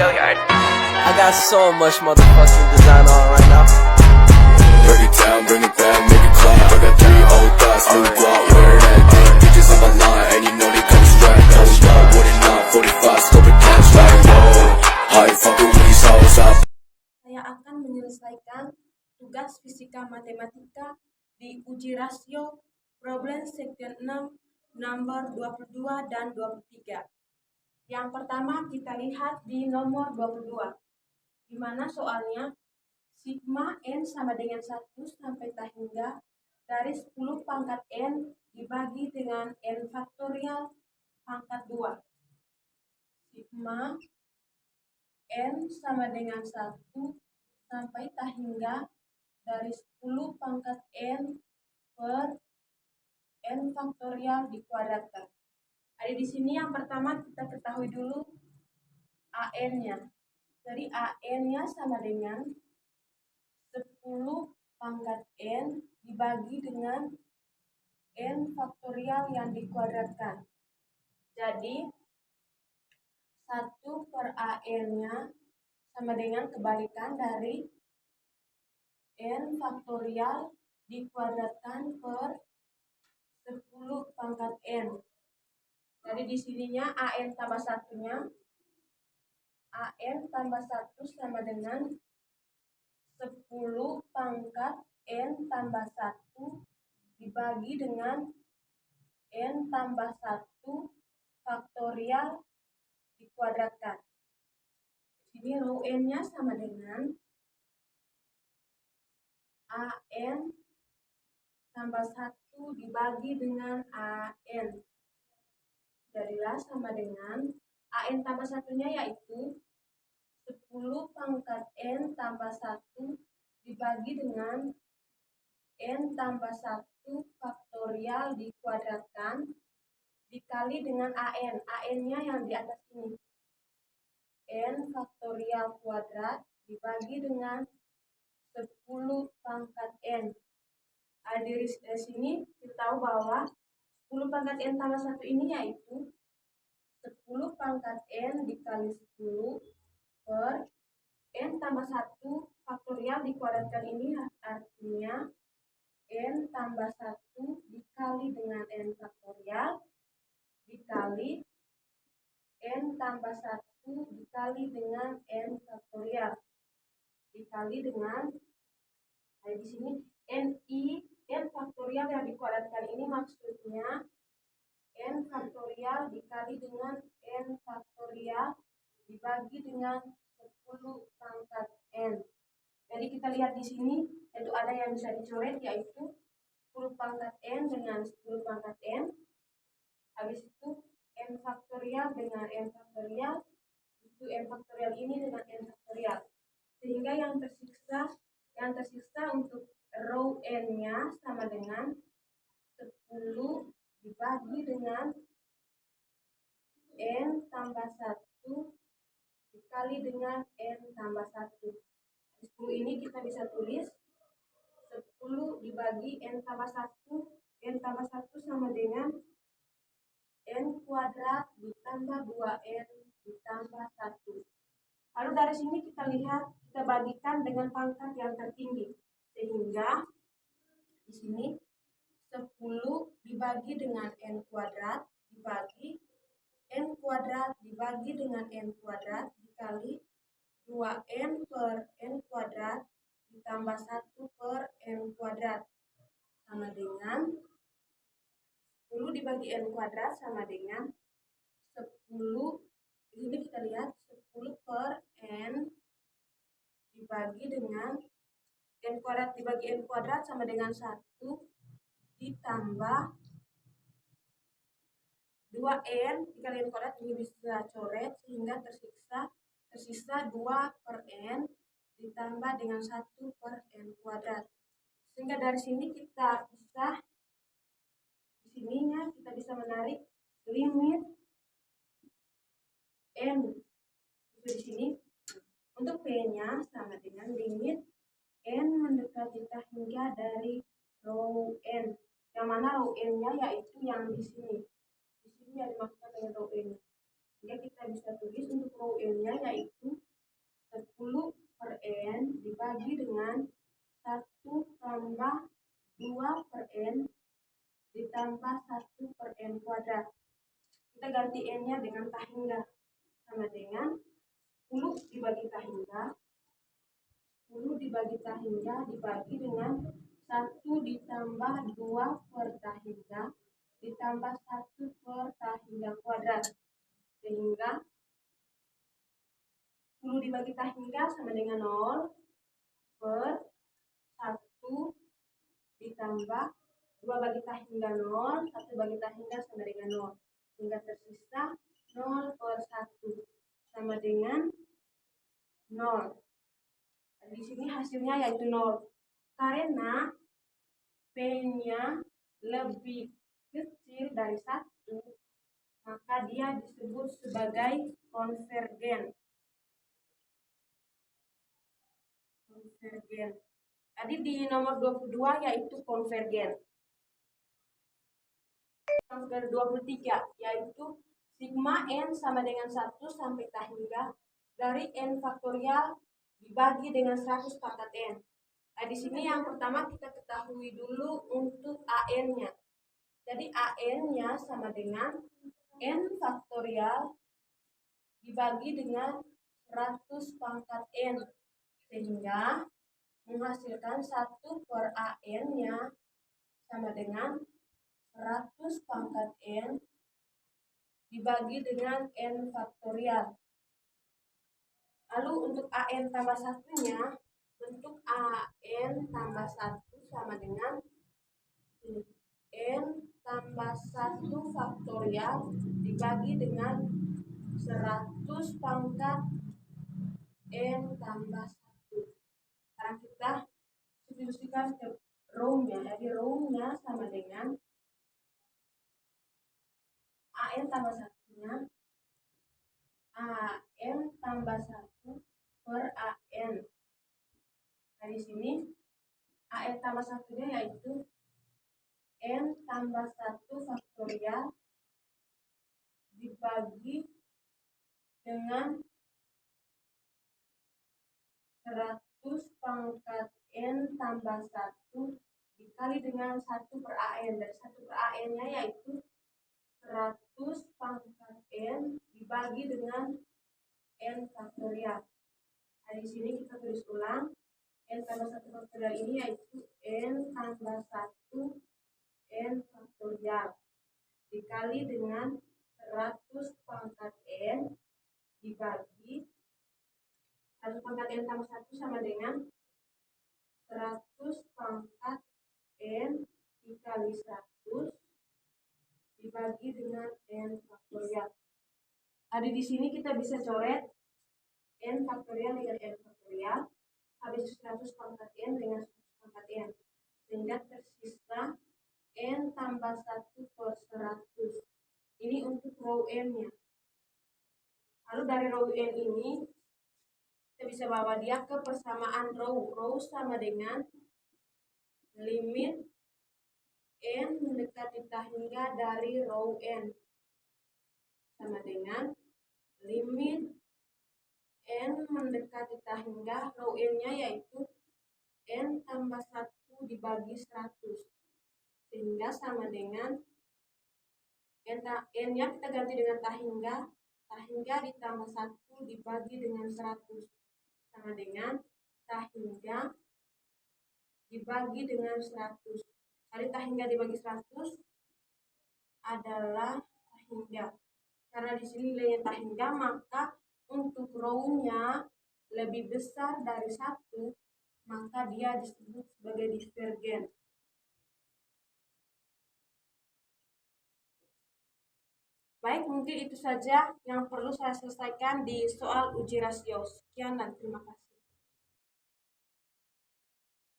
I got so much motherfucking design on right now. Break it down, bring it back, make it clap. I got 3 old thoughts, new guap, wear that thing. Bitches on my line, and you know they come strapped. Hold up, what it not, 45, scope it cash like whoa. How you fucking with these hoes up? Saya akan menyelesaikan tugas fisika matematika di uji rasio problem section 6 nomor 22 dan 23. Yang pertama kita lihat di nomor 22, di mana soalnya sigma n sama dengan 1 sampai tak hingga dari 10 pangkat n dibagi dengan n faktorial pangkat 2. Sigma n sama dengan 1 sampai tak hingga dari 10 pangkat n per n faktorial dikuadratkan. Ada di sini yang pertama kita ketahui dulu an-nya. Jadi an-nya sama dengan 10 pangkat n dibagi dengan n faktorial yang dikuadratkan. Jadi 1 per an-nya sama dengan kebalikan dari n faktorial dikuadratkan per 10 pangkat n. Jadi di sininya an tambah 1-nya, an tambah 1 sama dengan 10 pangkat n tambah 1 dibagi dengan n tambah 1 faktorial dikuadratkan. Di sini rho n-nya sama dengan an tambah 1 dibagi dengan an. Jadilah sama dengan an tambah 1-nya yaitu 10 pangkat n tambah 1 dibagi dengan n tambah 1 faktorial dikuadratkan dikali dengan an. an-nya yang di atas ini. N faktorial kuadrat dibagi dengan 10 pangkat n. Dari sini kita tahu bahwa 10 pangkat n tambah 1 ini yaitu 10 pangkat n dikali 10 per n tambah 1 faktorial dikuadratkan ini artinya n tambah 1 dikali dengan n faktorial dikali n tambah 1 dikali dengan n faktorial dikali dengan di sini n faktorial yang dikuadratkan ini maksudnya n faktorial dikali dengan n faktorial dibagi dengan 10 pangkat n. Jadi kita lihat di sini itu ada yang bisa dicoret yaitu 10 pangkat n dengan 10 pangkat n. Habis itu n faktorial dengan n faktorial. Itu n faktorial ini dengan n faktorial. Sehingga yang tersisa untuk rho n-nya sama dengan 10 dibagi dengan n tambah 1 dikali dengan n tambah 1. 10 ini kita bisa tulis 10 dibagi n tambah 1. N tambah 1 sama dengan n kuadrat ditambah 2n ditambah 1. Lalu dari sini kita lihat, kita bagikan dengan pangkat yang tertinggi. Sehingga di sini 10 dibagi dengan n kuadrat dibagi n kuadrat dibagi dengan n kuadrat dikali 2n per n kuadrat ditambah 1 per n kuadrat sama dengan 10 dibagi n kuadrat sama dengan 10. Di sini kita lihat 10 per n dibagi dengan n kuadrat dibagi n kuadrat sama dengan 1 ditambah 2n dikali n kuadrat ini bisa coret sehingga tersisa 2 per n ditambah dengan 1 per n kuadrat. Sehingga dari sini kita bisa menarik limit n. Di sini untuk p-nya sama dengan limit n mendekati tak hingga dari rho n. Yang mana rho n-nya yaitu yang di sini. Di sini yang dimaksudkan dengan rho n. Sehingga kita bisa tulis untuk rho n-nya yaitu dibagi dengan 1 tambah 2 per N ditambah 1 per N kuadrat. Kita ganti N-nya dengan tahingga, sama dengan 10 dibagi tahingga. 10 dibagi tahingga dibagi dengan 1 ditambah 2 per tahingga ditambah 1 per tahingga kuadrat. Sehingga 10 dibagi tahingga sama dengan 0 per 1 ditambah 2 bagi tahingga 0, 1 bagi tahingga sama dengan 0. Sehingga tersisa 0 per 1 sama dengan 0. Di sini hasilnya yaitu 0. Karena P-nya lebih kecil dari 1, maka dia disebut sebagai konvergen. Tadi di nomor 22 yaitu konvergen. Yang ke-23 yaitu sigma N sama dengan 1 sampai tahingga dari N faktorial dibagi dengan 100 pangkat N. Nah, di sini yang pertama kita ketahui dulu untuk AN-nya. Jadi AN-nya sama dengan N faktorial dibagi dengan 100 pangkat N. Sehingga menghasilkan 1 per AN-nya sama dengan 100 pangkat N dibagi dengan N faktorial. Lalu untuk AN tambah 1-nya, untuk AN tambah 1 sama dengan N tambah 1 faktorial dibagi dengan 100 pangkat N tambah 1. Sekarang kita substitusikan ke row-nya. Jadi row-nya sama dengan AN tambah 1-nya AN tambah 1 per AN. Nah, di sini AN tambah 1-nya yaitu N tambah 1 faktorial dibagi dengan 100 pangkat N tambah 1 dikali dengan 1 per AN. Dari 1 per AN-nya yaitu 100 pangkat N dibagi dengan N faktorial. Nah, di sini kita tulis ulang. N tambah 1 faktorial ini yaitu N tambah 1 N faktorial dikali dengan 100 pangkat N dibagi 1 pangkat N tambah 1 sama dengan 100 pangkat N dikali 100 dibagi dengan N faktorial. Ada di sini kita bisa coret N faktorial dengan N faktorial. Habis 100 pangkat N dengan 100 pangkat N. Sehingga tersisa N tambah 1 per 100. Ini untuk row N-nya. Lalu dari row N ini, kita bisa bawa dia ke persamaan row. Row sama dengan limit N mendekati tahingga dari row N. Sama dengan limit N mendekati tahingga row N-nya yaitu N tambah 1 dibagi 100. Sehingga sama dengan N-nya kita ganti dengan tahingga. Tahingga ditambah 1 dibagi dengan 100. Sama dengan tahingga dibagi dengan 100. Kali tahingga dibagi 100 adalah tahingga. Karena di sini nilainya tahingga, maka untuk row-nya lebih besar dari 1, maka dia disebut sebagai divergen. Baik, mungkin itu saja yang perlu saya selesaikan di soal uji rasio. Sekian dan terima kasih.